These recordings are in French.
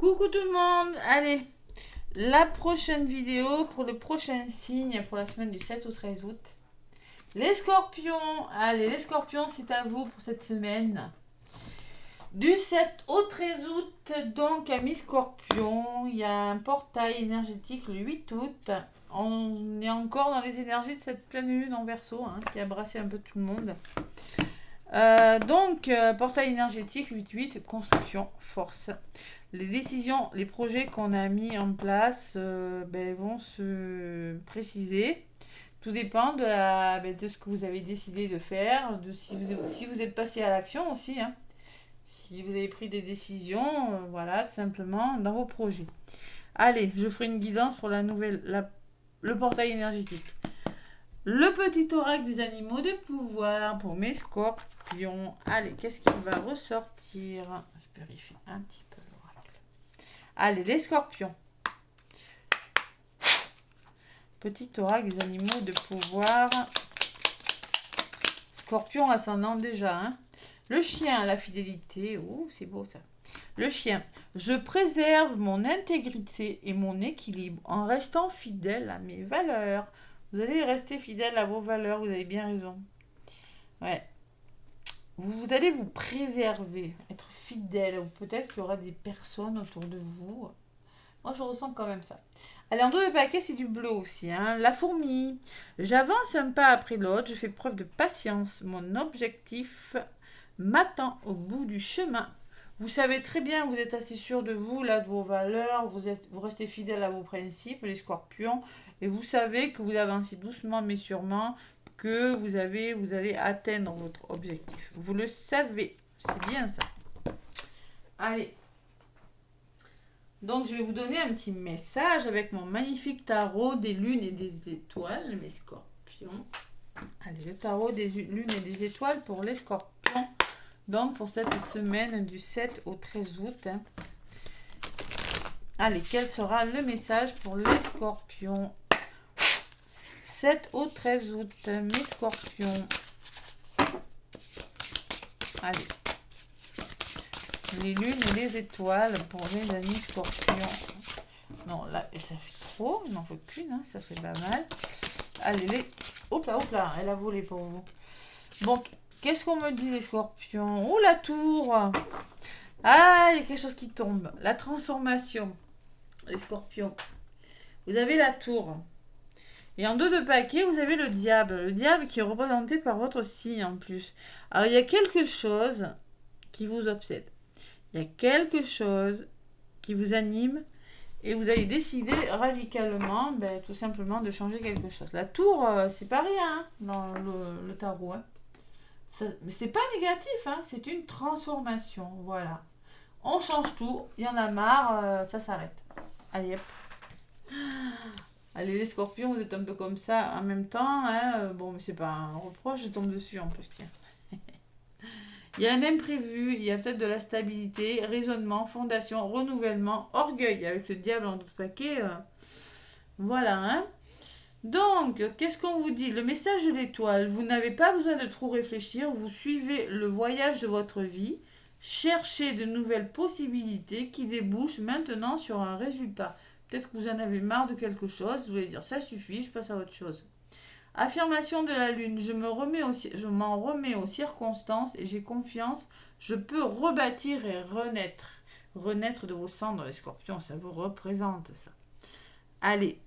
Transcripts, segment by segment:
Coucou tout le monde, allez, la prochaine vidéo pour le prochain signe pour la semaine du 7 au 13 août. Les scorpions, allez les scorpions c'est à vous pour cette semaine. Du 7 au 13 août, donc à mi-scorpion, il y a un portail énergétique le 8 août. On est encore dans les énergies de cette pleine lune en Verseau qui a brassé un peu tout le monde. Portail énergétique 8-8, construction, force. Les décisions, les projets qu'on a mis en place vont se préciser. Tout dépend de ce que vous avez décidé de faire, de si vous êtes passé à l'action aussi. Si vous avez pris des décisions, voilà, tout simplement, dans vos projets. Allez, je ferai une guidance pour le portail énergétique. Le petit oracle des animaux de pouvoir pour mes scorpions. Allez, qu'est-ce qui va ressortir? Je vérifie un petit peu l'oracle. Allez, les scorpions. Petit oracle des animaux de pouvoir. Scorpion ascendant déjà. Le chien, la fidélité. Oh, c'est beau ça. Le chien. Je préserve mon intégrité et mon équilibre en restant fidèle à mes valeurs. Vous allez rester fidèle à vos valeurs, vous avez bien raison. Ouais. Vous allez vous préserver, être fidèle. Ou peut-être qu'il y aura des personnes autour de vous. Moi, je ressens quand même ça. Allez, en dos de paquet, c'est du bleu aussi. La fourmi. J'avance un pas après l'autre. Je fais preuve de patience. Mon objectif m'attend au bout du chemin. Vous savez très bien, vous êtes assez sûr de vous, là, de vos valeurs. Vous restez fidèle à vos principes, les scorpions. Et vous savez que vous avancez doucement mais sûrement, que vous allez atteindre votre objectif. Vous le savez. C'est bien ça. Allez. Donc, je vais vous donner un petit message avec mon magnifique tarot des lunes et des étoiles, mes scorpions. Allez, le tarot des lunes et des étoiles pour les scorpions. Donc, pour cette semaine du 7 au 13 août. Allez, quel sera le message pour les scorpions? 7 au 13 août, mes scorpions. Allez. Les lunes et les étoiles pour mes amis scorpions. Non, là, ça fait trop. Il n'en faut qu'une, ça fait pas mal. Allez, les... Hop là, elle a volé pour vous. Bon, qu'est-ce qu'on me dit les scorpions? Oh, la tour. Ah, il y a quelque chose qui tombe. La transformation. Les scorpions. Vous avez la tour. Et en dos de paquet, vous avez le diable. Le diable qui est représenté par votre signe en plus. Alors, il y a quelque chose qui vous obsède. Il y a quelque chose qui vous anime et vous allez décider radicalement, tout simplement, de changer quelque chose. La tour, c'est pas rien dans le tarot. Mais c'est pas négatif, c'est une transformation. Voilà. On change tout, il y en a marre, ça s'arrête. Allez, hop. Allez, les scorpions, vous êtes un peu comme ça en même temps. Bon, mais c'est pas un reproche, je tombe dessus en plus, tiens. Il y a un imprévu, il y a peut-être de la stabilité, raisonnement, fondation, renouvellement, orgueil avec le diable en tout paquet. Voilà. Donc, qu'est-ce qu'on vous dit? Le message de l'étoile, vous n'avez pas besoin de trop réfléchir, vous suivez le voyage de votre vie, cherchez de nouvelles possibilités qui débouchent maintenant sur un résultat. Peut-être que vous en avez marre de quelque chose, vous allez dire ça suffit, je passe à autre chose. Affirmation de la lune, je m'en remets aux circonstances et j'ai confiance, je peux rebâtir et renaître. Renaître de vos cendres, les scorpions, ça vous représente ça. Allez.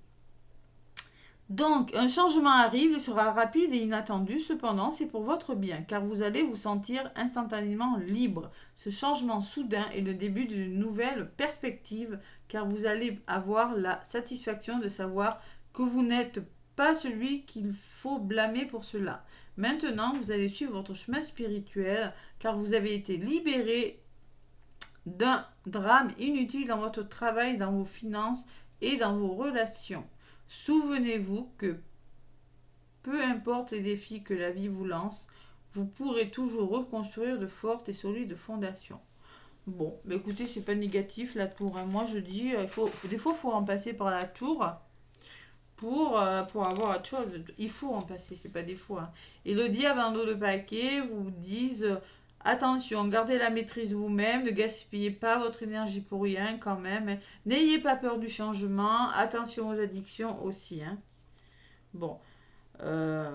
Donc, un changement arrive, il sera rapide et inattendu, cependant, c'est pour votre bien, car vous allez vous sentir instantanément libre. Ce changement soudain est le début d'une nouvelle perspective, car vous allez avoir la satisfaction de savoir que vous n'êtes pas celui qu'il faut blâmer pour cela. Maintenant, vous allez suivre votre chemin spirituel, car vous avez été libéré d'un drame inutile dans votre travail, dans vos finances et dans vos relations. Souvenez-vous que peu importe les défis que la vie vous lance, vous pourrez toujours reconstruire de fortes et solides fondations. Bon, écoutez, c'est pas négatif la tour. Moi, je dis, des fois, il faut en passer par la tour pour avoir autre chose. Il faut en passer, c'est pas des fois. Et le diable en dos de paquet vous disent Attention, gardez la maîtrise de vous-même, ne gaspillez pas votre énergie pour rien quand même. N'ayez pas peur du changement. Attention aux addictions aussi. Hein. Bon. Ouais.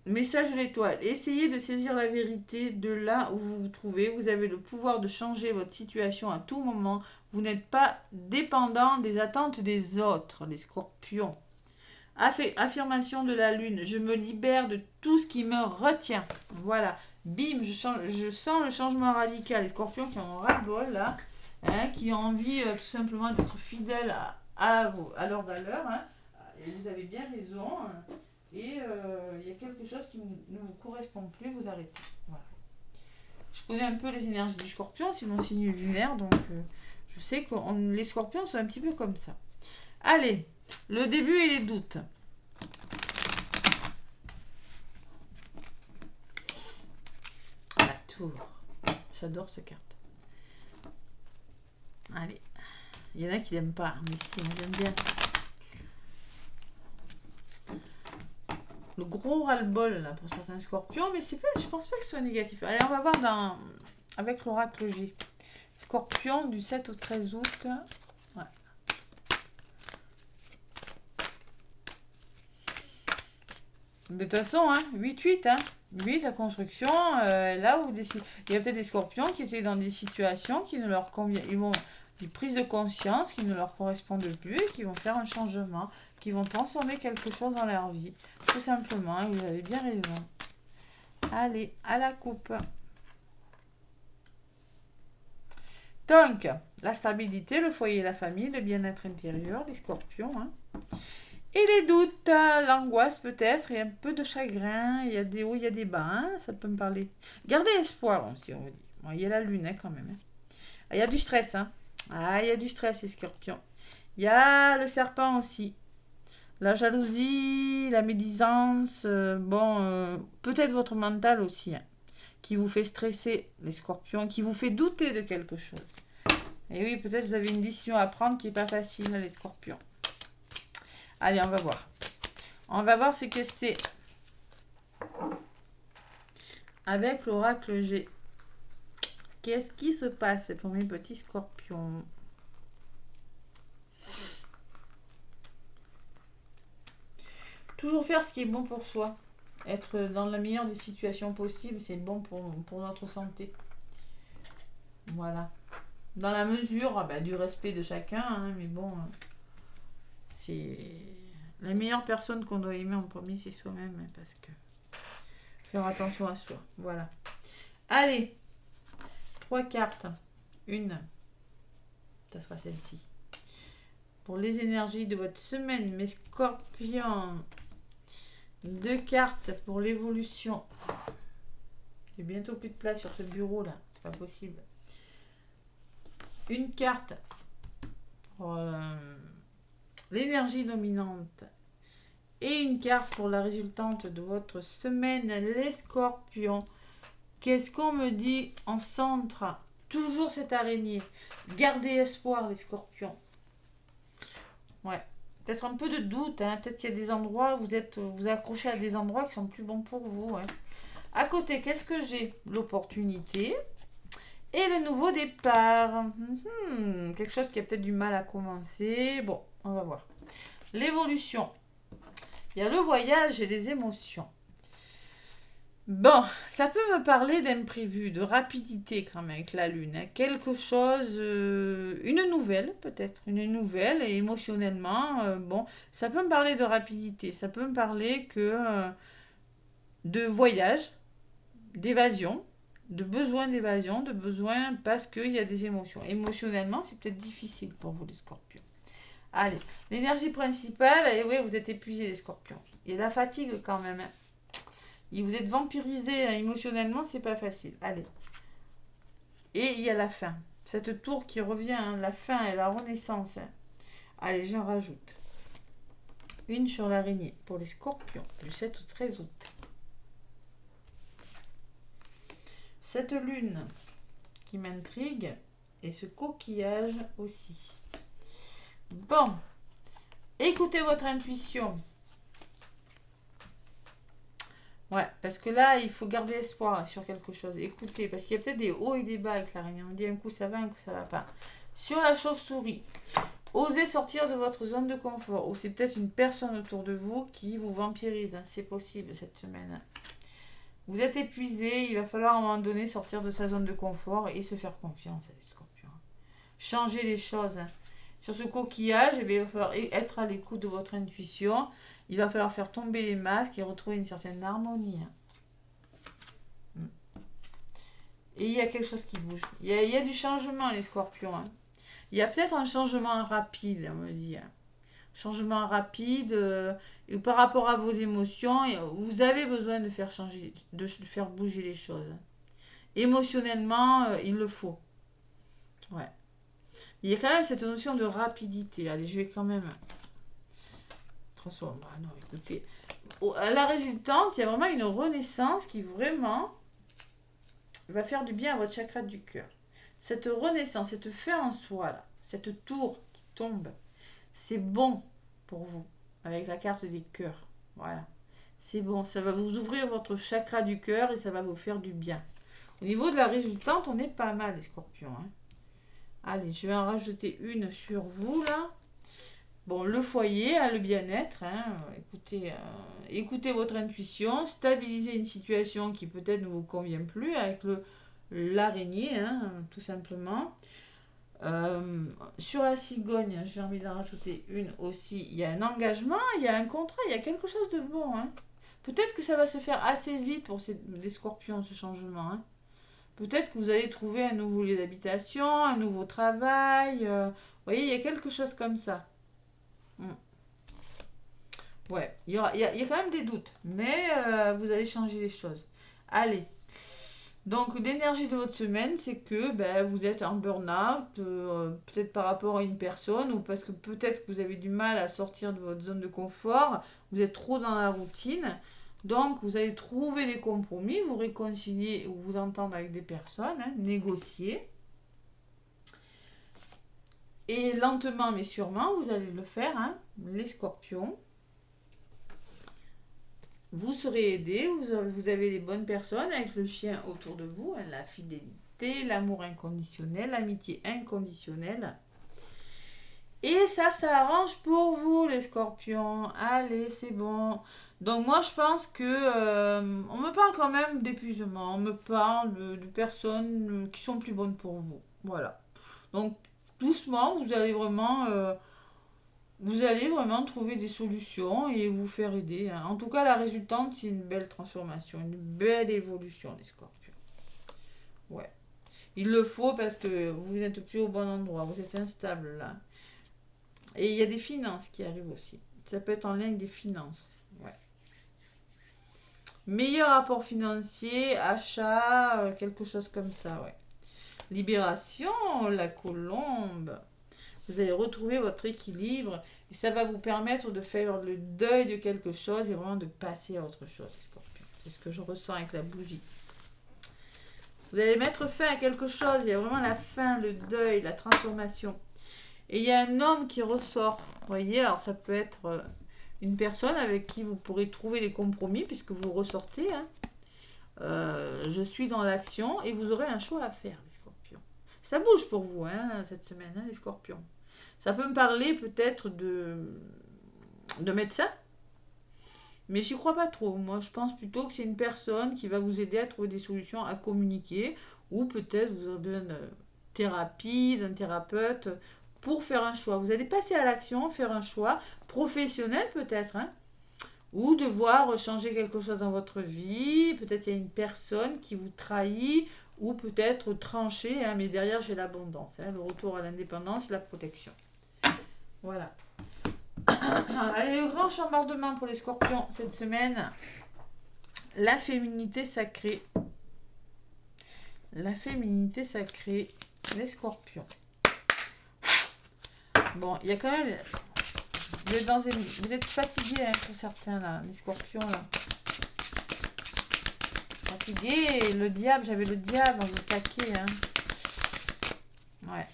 Message de l'étoile. Essayez de saisir la vérité de là où vous vous trouvez. Vous avez le pouvoir de changer votre situation à tout moment. Vous n'êtes pas dépendant des attentes des autres, les scorpions. Affirmation de la lune. Je me libère de tout ce qui me retient. Voilà. Bim, je sens le changement radical. Les scorpions qui ont ras-le-bol là, hein, qui ont envie tout simplement d'être fidèles à leurs valeurs. Hein. Et vous avez bien raison. Hein. Et il y a quelque chose qui ne vous correspond plus, vous arrêtez. Voilà. Je connais un peu les énergies du scorpion, c'est mon signe lunaire, donc je sais que les scorpions sont un petit peu comme ça. Allez, le début et les doutes. La tour. J'adore cette carte. Allez. Il y en a qui l'aiment pas, mais si, moi j'aime bien. Le gros ras-le-bol là pour certains scorpions, mais c'est pas, je pense pas que ce soit négatif. Allez, on va voir avec l'oracle G. Scorpion du 7 au 13 août. Ouais. De toute façon, hein, 8-8, hein. 8, la construction, là où il y a peut-être des scorpions qui étaient dans des situations qui ne leur conviennent. Ils vont des prises de conscience qui ne leur correspondent plus et qui vont faire un changement, qui vont transformer quelque chose dans leur vie. Tout simplement, et vous avez bien raison. Allez, à la coupe. Donc, la stabilité, le foyer, la famille, le bien-être intérieur, les scorpions. Hein. Et les doutes, l'angoisse peut-être, et un peu de chagrin, il y a des hauts, il y a des bas, hein, ça peut me parler. Gardez espoir aussi, on va dire. Bon, il y a la lune hein, quand même. Hein. Ah, il y a du stress, hein. Ah, il y a du stress, les scorpions. Il y a le serpent aussi. La jalousie, la médisance, peut-être votre mental aussi, hein, qui vous fait stresser, les scorpions, qui vous fait douter de quelque chose. Et oui, peut-être vous avez une décision à prendre qui n'est pas facile, les scorpions. Allez, on va voir. On va voir ce que c'est. Avec l'oracle G. Qu'est-ce qui se passe pour mes petits scorpions? Toujours faire ce qui est bon pour soi. Être dans la meilleure des situations possibles, c'est bon pour notre santé. Voilà. Dans la mesure du respect de chacun, hein, mais bon, c'est la meilleure personne qu'on doit aimer en premier, c'est soi-même, hein, parce que faire attention à soi. Voilà. Allez, 3 cartes. Une, ça sera celle-ci. Pour les énergies de votre semaine, mes scorpions. 2 cartes pour l'évolution. J'ai bientôt plus de place sur ce bureau là, c'est pas possible. Une carte pour l'énergie dominante et une carte pour la résultante de votre semaine, les scorpions. Qu'est-ce qu'on me dit en centre? Toujours cette araignée. Gardez espoir, les scorpions. Ouais. Peut-être un peu de doute, hein. Peut-être qu'il y a des endroits où vous accrochez à des endroits qui sont plus bons pour vous. Hein. À côté, qu'est-ce que j'ai? L'opportunité et le nouveau départ. Quelque chose qui a peut-être du mal à commencer. Bon, on va voir. L'évolution. Il y a le voyage et les émotions. Bon, ça peut me parler d'imprévu, de rapidité quand même avec la lune. Hein. Quelque chose, une nouvelle peut-être, une nouvelle et émotionnellement, ça peut me parler de rapidité. Ça peut me parler de voyage, d'évasion, de besoin d'évasion, de besoin parce qu'il y a des émotions. Émotionnellement, c'est peut-être difficile pour vous les scorpions. Allez, l'énergie principale, et oui, vous êtes épuisés les scorpions. Il y a la fatigue quand même. Hein. Et vous êtes vampirisé hein, émotionnellement, c'est pas facile. Allez. Et il y a la fin. Cette tour qui revient, hein, la fin et la renaissance. Hein. Allez, j'en rajoute. Une sur l'araignée pour les scorpions du 7 au 13 août. Cette lune qui m'intrigue et ce coquillage aussi. Bon. Écoutez votre intuition. Ouais, parce que là, il faut garder espoir là, sur quelque chose. Écoutez, parce qu'il y a peut-être des hauts et des bas avec l'araignée. On dit un coup ça va, un coup ça va pas. Sur la chauve-souris, osez sortir de votre zone de confort. Ou c'est peut-être une personne autour de vous qui vous vampirise. Hein. C'est possible cette semaine. Vous êtes épuisé, il va falloir à un moment donné sortir de sa zone de confort et se faire confiance, les scorpions. Changer les choses. Hein. Sur ce coquillage, eh bien, il va falloir être à l'écoute de votre intuition. Il va falloir faire tomber les masques et retrouver une certaine harmonie. Et il y a quelque chose qui bouge. Il y a du changement, les scorpions. Hein. Il y a peut-être un changement rapide, on me dit. Changement rapide par rapport à vos émotions. Vous avez besoin de faire changer, de faire bouger les choses. Émotionnellement, il le faut. Ouais. Il y a quand même cette notion de rapidité. Allez, je vais quand même transformer. Ah non, écoutez. À la résultante, il y a vraiment une renaissance qui vraiment va faire du bien à votre chakra du cœur. Cette renaissance, cette fin en soi, là, cette tour qui tombe, c'est bon pour vous, avec la carte des cœurs. Voilà. C'est bon, ça va vous ouvrir votre chakra du cœur et ça va vous faire du bien. Au niveau de la résultante, on est pas mal, les scorpions. Hein. Allez, je vais en rajouter une sur vous, là. Bon, le foyer, hein, le bien-être. Hein, écoutez votre intuition. Stabilisez une situation qui peut-être ne vous convient plus avec l'araignée, hein, tout simplement. Sur la cigogne, j'ai envie d'en rajouter une aussi. Il y a un engagement, il y a un contrat, il y a quelque chose de bon. Hein. Peut-être que ça va se faire assez vite pour les scorpions, ce changement. Hein. Peut-être que vous allez trouver un nouveau lieu d'habitation, un nouveau travail. Vous voyez, il y a quelque chose comme ça. Ouais, il y a quand même des doutes, mais vous allez changer les choses. Allez. Donc, l'énergie de votre semaine, c'est que vous êtes en burn-out, peut-être par rapport à une personne, ou parce que peut-être que vous avez du mal à sortir de votre zone de confort, vous êtes trop dans la routine. Donc, vous allez trouver des compromis, vous réconcilier ou vous entendre avec des personnes, hein, négocier. Et lentement mais sûrement, vous allez le faire, hein, les scorpions. Vous serez aidés, vous avez les bonnes personnes avec le chien autour de vous, hein, la fidélité, l'amour inconditionnel, l'amitié inconditionnelle. Et ça arrange pour vous, les scorpions. Allez, c'est bon. Donc moi, je pense que on me parle quand même d'épuisement. On me parle de personnes qui sont plus bonnes pour vous. Voilà. Donc, doucement, vous allez vraiment trouver des solutions et vous faire aider. Hein. En tout cas, la résultante, c'est une belle transformation, une belle évolution, les scorpions. Ouais. Il le faut parce que vous n'êtes plus au bon endroit. Vous êtes instable là. Et il y a des finances qui arrivent aussi. Ça peut être en lien avec des finances. Ouais. Meilleur rapport financier, achat, quelque chose comme ça, ouais. Libération, la colombe. Vous allez retrouver votre équilibre et ça va vous permettre de faire le deuil de quelque chose et vraiment de passer à autre chose, les scorpions. C'est ce que je ressens avec la bougie. Vous allez mettre fin à quelque chose. Il y a vraiment la fin, le deuil, la transformation. Et il y a un homme qui ressort. Vous voyez, alors ça peut être une personne avec qui vous pourrez trouver des compromis puisque vous ressortez. Hein. Je suis dans l'action et vous aurez un choix à faire, les scorpions. Ça bouge pour vous hein, cette semaine, hein, les scorpions. Ça peut me parler peut-être de médecin, mais j'y crois pas trop. Moi, je pense plutôt que c'est une personne qui va vous aider à trouver des solutions, à communiquer, ou peut-être vous aurez besoin de thérapie, d'un thérapeute, pour faire un choix. Vous allez passer à l'action, faire un choix professionnel peut-être, hein, ou devoir changer quelque chose dans votre vie. Peut-être qu'il y a une personne qui vous trahit, ou peut-être trancher, hein, mais derrière j'ai l'abondance, hein, le retour à l'indépendance, la protection. Voilà. Allez, le grand chambardement pour les scorpions cette semaine. La féminité sacrée. La féminité sacrée, les scorpions. Bon, il y a quand même... Vous êtes fatigués hein, pour certains, là, les scorpions, là. Fatigués. Le diable, j'avais le diable dans le paquet, hein. Ouais.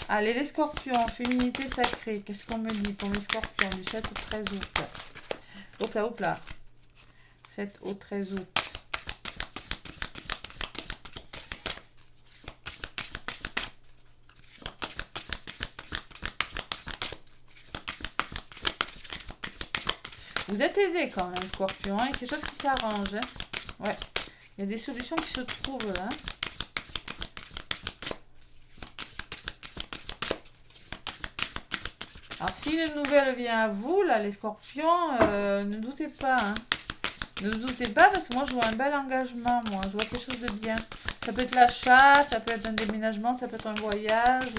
Allez, les scorpions, féminité sacrée. Qu'est-ce qu'on me dit pour les scorpions du 7 au 13 août? Hop là, hop là. 7 au 13 août. Vous êtes aidé quand même, Scorpion. Il y a quelque chose qui s'arrange. Hein. Ouais. Il y a des solutions qui se trouvent là. Alors, si une nouvelle vient à vous, là, les Scorpions, ne doutez pas. Hein. Ne doutez pas parce que moi, je vois un bel engagement. Moi, je vois quelque chose de bien. Ça peut être l'achat, ça peut être un déménagement, ça peut être un voyage,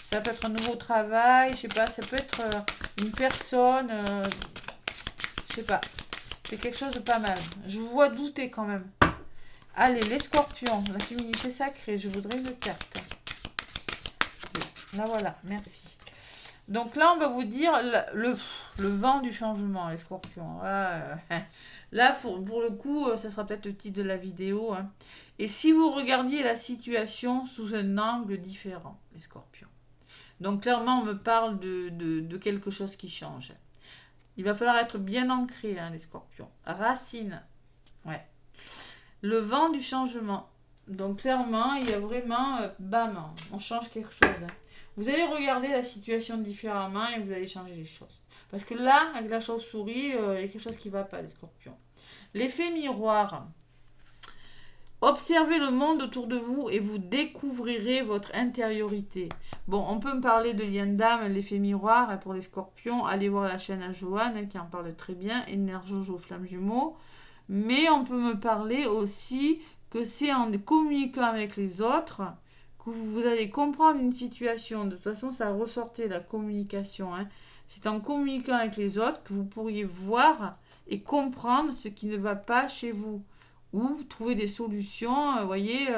ça peut être un nouveau travail, je sais pas, ça peut être une personne, je sais pas. C'est quelque chose de pas mal. Je vous vois douter quand même. Allez, les Scorpions, la féminité sacrée, je voudrais une carte. Là, voilà, merci. Donc là, on va vous dire le vent du changement, les Scorpions. Là, pour le coup, ça sera peut-être le titre de la vidéo. Hein. Et si vous regardiez la situation sous un angle différent, les Scorpions. Donc clairement, on me parle de quelque chose qui change. Il va falloir être bien ancré, hein, les Scorpions. Racine, ouais. Le vent du changement. Donc clairement, il y a vraiment, bam, on change quelque chose. Hein. Vous allez regarder la situation différemment et vous allez changer les choses. Parce que là, avec la chauve-souris, il y a quelque chose qui ne va pas, les Scorpions. L'effet miroir. Observez le monde autour de vous et vous découvrirez votre intériorité. Bon, on peut me parler de lien d'âme, l'effet miroir. Et pour les Scorpions, allez voir la chaîne à Joanne hein, qui en parle très bien. Énerjojo, flamme jumeau. Mais on peut me parler aussi que c'est en communiquant avec les autres que vous allez comprendre une situation. De toute façon, ça ressortait la communication. Hein. C'est en communiquant avec les autres que vous pourriez voir et comprendre ce qui ne va pas chez vous. Ou trouver des solutions. Vous voyez,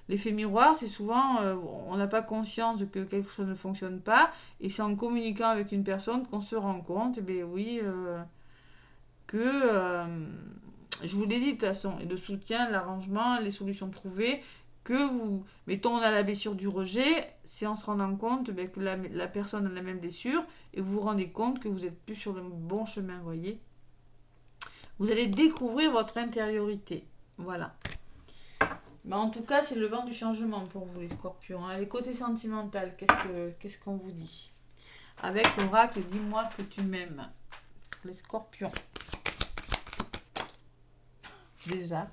l'effet miroir, c'est souvent, on n'a pas conscience que quelque chose ne fonctionne pas. Et c'est en communiquant avec une personne qu'on se rend compte, eh bien oui, que, je vous l'ai dit de toute façon, et le soutien, l'arrangement, les solutions trouvées, que vous, mettons, on a la blessure du rejet, c'est en se rendant compte que la personne a la même blessure, et vous vous rendez compte que vous n'êtes plus sur le bon chemin, vous voyez. Vous allez découvrir votre intériorité. Voilà. Mais en tout cas, c'est le vent du changement pour vous, les Scorpions. Hein. Les côtés sentimental, qu'est-ce qu'on vous dit? Avec l'oracle, dis-moi que tu m'aimes. Les Scorpions. Déjà.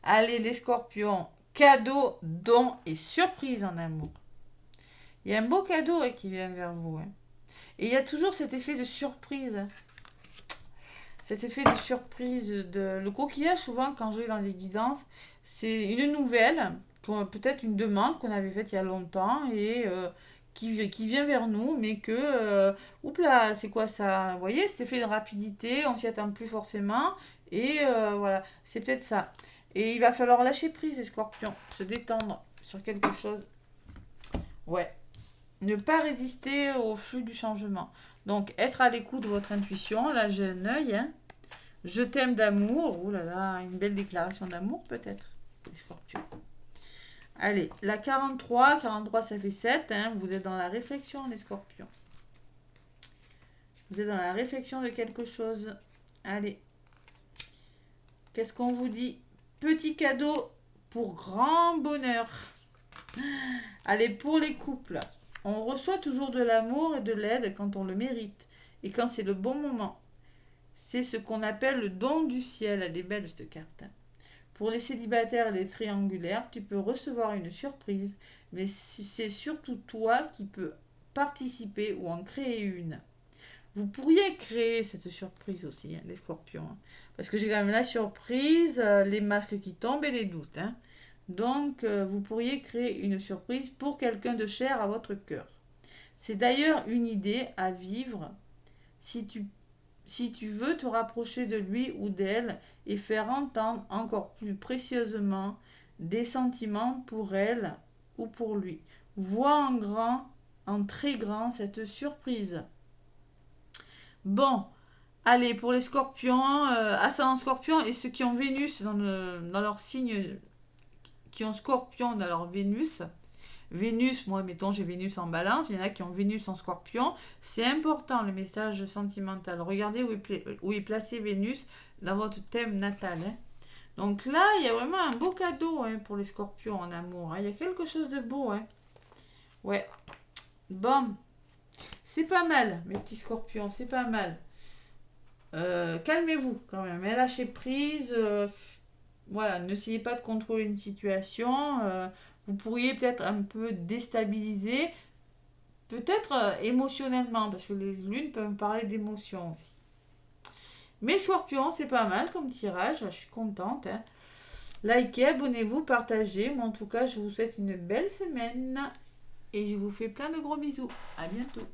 Allez, les Scorpions. Cadeau, don et surprise en amour. Il y a un beau cadeau qui vient vers vous. Hein. Et il y a toujours cet effet de surprise. Hein. Cet effet de surprise, le coquillage, souvent, quand je vais dans les guidances, c'est une nouvelle, peut-être une demande qu'on avait faite il y a longtemps et qui vient vers nous, mais que, oups là, c'est quoi ça? Vous voyez, cet effet de rapidité, on s'y attend plus forcément, et voilà, c'est peut-être ça. Et il va falloir lâcher prise, les Scorpions, se détendre sur quelque chose. Ouais. Ne pas résister au flux du changement. Donc, être à l'écoute de votre intuition. Là, j'ai un œil. Hein. Je t'aime d'amour. Ouh là là, une belle déclaration d'amour peut-être. Les Scorpions. Allez, la 43. 43, ça fait 7. Hein. Vous êtes dans la réflexion, les Scorpions. Vous êtes dans la réflexion de quelque chose. Allez. Qu'est-ce qu'on vous dit? Petit cadeau pour grand bonheur. Allez, pour les couples. On reçoit toujours de l'amour et de l'aide quand on le mérite et quand c'est le bon moment. C'est ce qu'on appelle le don du ciel. Elle est belle cette carte. Pour les célibataires et les triangulaires, tu peux recevoir une surprise, mais c'est surtout toi qui peux participer ou en créer une. Vous pourriez créer cette surprise aussi, hein, les Scorpions. Hein, parce que j'ai quand même la surprise, les masques qui tombent et les doutes. Hein. Donc, vous pourriez créer une surprise pour quelqu'un de cher à votre cœur. C'est d'ailleurs une idée à vivre si tu veux te rapprocher de lui ou d'elle et faire entendre encore plus précieusement des sentiments pour elle ou pour lui. Vois en grand, en très grand, cette surprise. Bon, allez, pour les Scorpions, ascendant Scorpion et ceux qui ont Vénus dans leur signe, qui ont Scorpion dans leur Vénus, Vénus, moi, mettons, j'ai Vénus en balance. Il y en a qui ont Vénus en scorpion. C'est important, le message sentimental. Regardez où est placé Vénus dans votre thème natal. Hein. Donc là, il y a vraiment un beau cadeau hein, pour les scorpions en amour. Hein. Il y a quelque chose de beau. Hein. Ouais. Bon. C'est pas mal, mes petits scorpions. C'est pas mal. Calmez-vous quand même. Hein. Lâchez prise. Voilà, n'essayez pas de contrôler une situation. Vous pourriez peut-être un peu déstabiliser. Peut-être émotionnellement. Parce que les lunes peuvent parler d'émotions aussi. Mais scorpions, c'est pas mal comme tirage. Je suis contente. Hein. Likez, abonnez-vous, partagez. Moi, en tout cas, je vous souhaite une belle semaine. Et je vous fais plein de gros bisous. À bientôt.